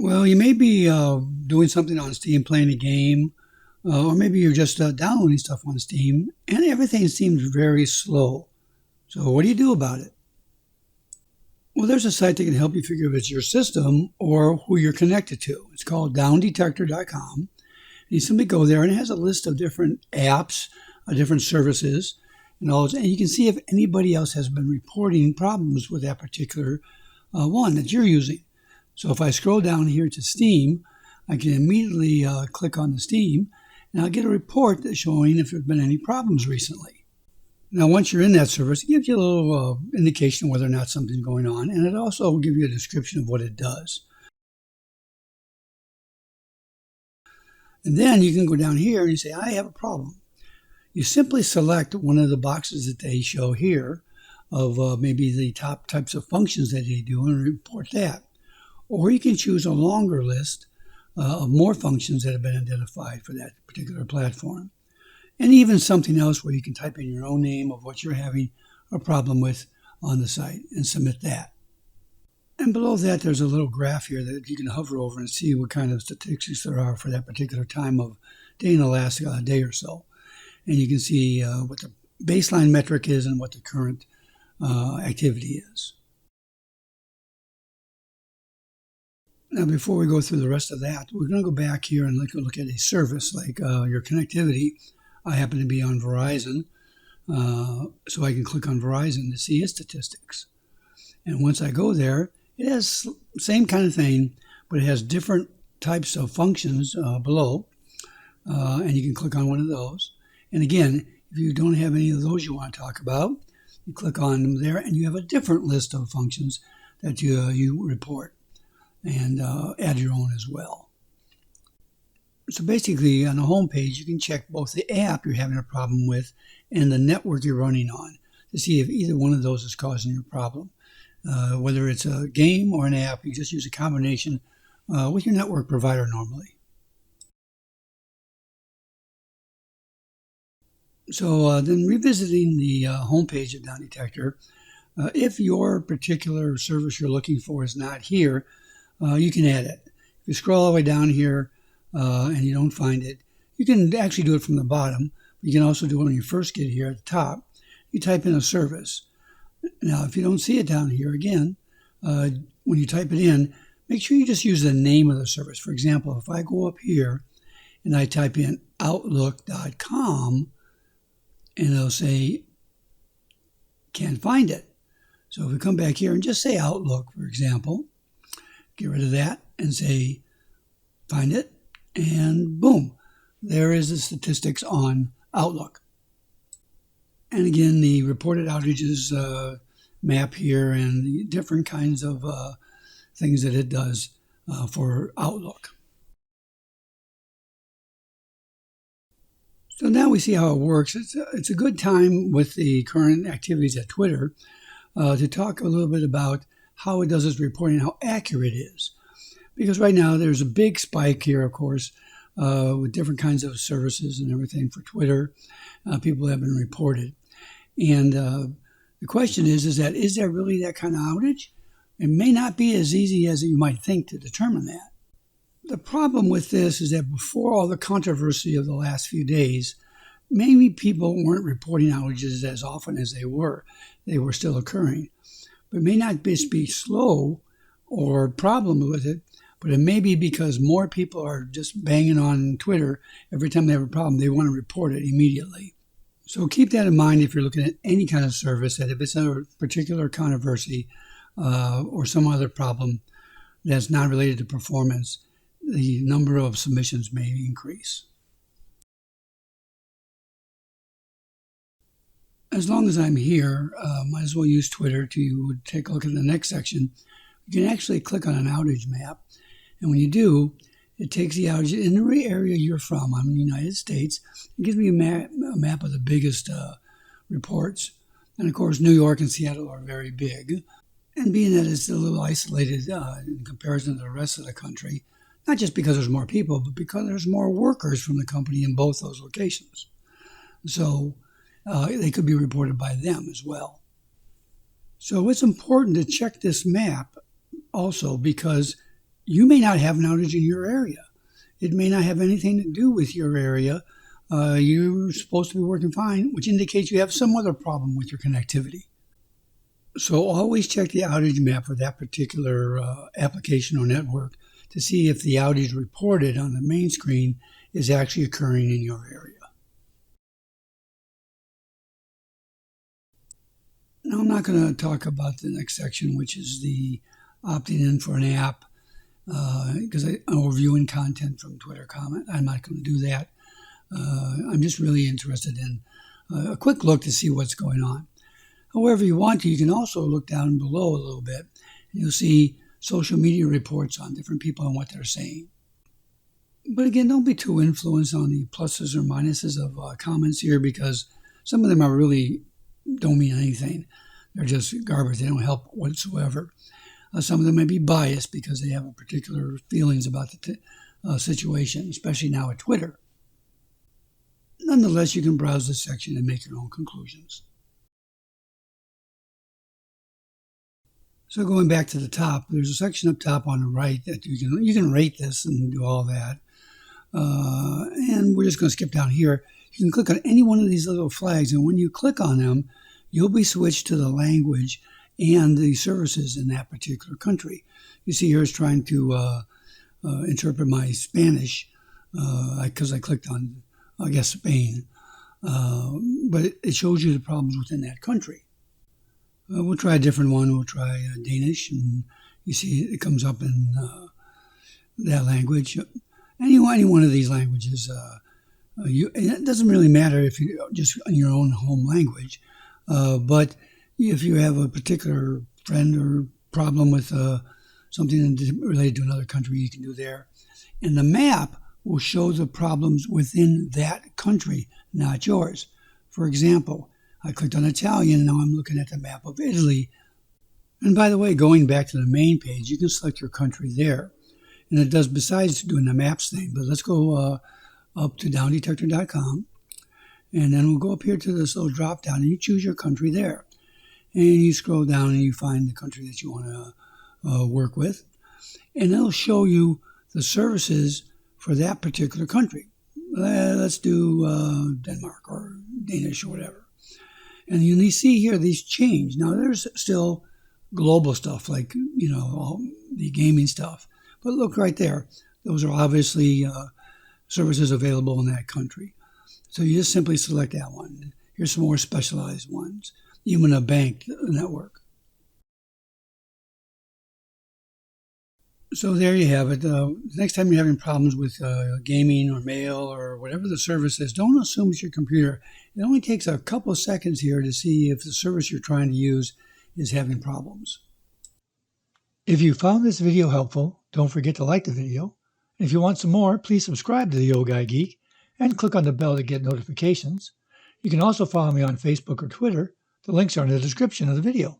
Well, you may be doing something on Steam, playing a game, or maybe you're just downloading stuff on Steam, and everything seems very slow. So, what do you do about it? Well, there's a site that can help you figure if it's your system or who you're connected to. It's called Downdetector.com. You simply go there, and it has a list of different apps, different services, and all. And you can see if anybody else has been reporting problems with that particular one that you're using. So if I scroll down here to Steam, I can immediately click on the Steam, and I'll get a report that's showing if there have been any problems recently. Now, once you're in that service, it gives you a little indication of whether or not something's going on, and it also will give you a description of what it does. And then you can go down here and you say, I have a problem. You simply select one of the boxes that they show here of maybe the top types of functions that they do and report that. Or you can choose a longer list of more functions that have been identified for that particular platform. And even something else where you can type in your own name of what you're having a problem with on the site and submit that. And below that, there's a little graph here that you can hover over and see what kind of statistics there are for that particular time of day in the last day or so. And you can see what the baseline metric is and what the current activity is. Now, before we go through the rest of that, we're going to go back here and look at a service like your connectivity. I happen to be on Verizon, so I can click on Verizon to see its statistics. And once I go there, it has the same kind of thing, but it has different types of functions below, and you can click on one of those. And again, if you don't have any of those you want to talk about, you click on them there, and you have a different list of functions that you report. And add your own as well. So basically, on the home page, you can check both the app you're having a problem with and the network you're running on to see if either one of those is causing your problem. Whether it's a game or an app, you just use a combination with your network provider normally. So then revisiting the home page of Downdetector, if your particular service you're looking for is not here, you can add it. If you scroll all the way down here and you don't find it, you can actually do it from the bottom. You can also do it when you first get here at the top. You type in a service. Now, if you don't see it down here again, when you type it in, make sure you just use the name of the service. For example, if I go up here and I type in outlook.com, and it'll say, can't find it. So if we come back here and just say Outlook, for example, get rid of that and say, find it, and boom, there is the statistics on Outlook. And again, the reported outages map here and the different kinds of things that it does for Outlook. So now we see how it works. It's a good time with the current activities at Twitter to talk a little bit about how it does its reporting, how accurate it is. Because right now there's a big spike here, of course, with different kinds of services and everything for Twitter. People have been reported. And the question is there really that kind of outage? It may not be as easy as you might think to determine that. The problem with this is that before all the controversy of the last few days, maybe people weren't reporting outages as often as they were. They were still occurring. But it may not just be slow or a problem with it, but it may be because more people are just banging on Twitter every time they have a problem. They want to report it immediately. So keep that in mind if you're looking at any kind of service, that if it's a particular controversy or some other problem that's not related to performance, the number of submissions may increase. As long as I'm here, might as well use Twitter to take a look at the next section. You can actually click on an outage map. And when you do, it takes the outage in the area you're from. I'm in the United States. It gives me a map of the biggest reports. And of course, New York and Seattle are very big. And being that it's a little isolated in comparison to the rest of the country, not just because there's more people, but because there's more workers from the company in both those locations. So they could be reported by them as well. So it's important to check this map also because you may not have an outage in your area. It may not have anything to do with your area. You're supposed to be working fine, which indicates you have some other problem with your connectivity. So always check the outage map for that particular application or network to see if the outage reported on the main screen is actually occurring in your area. Now, I'm not going to talk about the next section, which is the opting in for an app, because I'm reviewing content from Twitter comment. I'm not going to do that. I'm just really interested in a quick look to see what's going on. However you want to, you can also look down below a little bit, and you'll see social media reports on different people and what they're saying. But again, don't be too influenced on the pluses or minuses of comments here, because some of them are really don't mean anything. They're just garbage. They don't help whatsoever. Some of them may be biased because they have particular feelings about the situation, especially now at Twitter. Nonetheless, you can browse this section and make your own conclusions. So going back to the top, there's a section up top on the right that you can rate this and do all that. And we're just going to skip down here. You can click on any one of these little flags, and when you click on them, you'll be switched to the language and the services in that particular country. You see here it's trying to interpret my Spanish because I clicked on, I guess, Spain. But it shows you the problems within that country. We'll try a different one. We'll try Danish, and you see it comes up in that language. Any one of these languages, it doesn't really matter if you just in your own home language, but if you have a particular friend or problem with something related to another country, you can do there. And the map will show the problems within that country, not yours. For example, I clicked on Italian, and now I'm looking at the map of Italy. And by the way, going back to the main page, you can select your country there. And it does, besides doing the maps thing, but let's go up to Downdetector.com. And then we'll go up here to this little drop down, and you choose your country there. And you scroll down, and you find the country that you want to work with. And it'll show you the services for that particular country. Let's do Denmark or Danish or whatever. And you see here these change. Now, there's still global stuff like, all the gaming stuff. But look right there. Those are obviously services available in that country. So you just simply select that one. Here's some more specialized ones, even a bank network. So there you have it. Next time you're having problems with gaming or mail or whatever the service is, don't assume it's your computer. It only takes a couple of seconds here to see if the service you're trying to use is having problems. If you found this video helpful, don't forget to like the video. And if you want some more, please subscribe to the Old Guy Geek and click on the bell to get notifications. You can also follow me on Facebook or Twitter. The links are in the description of the video.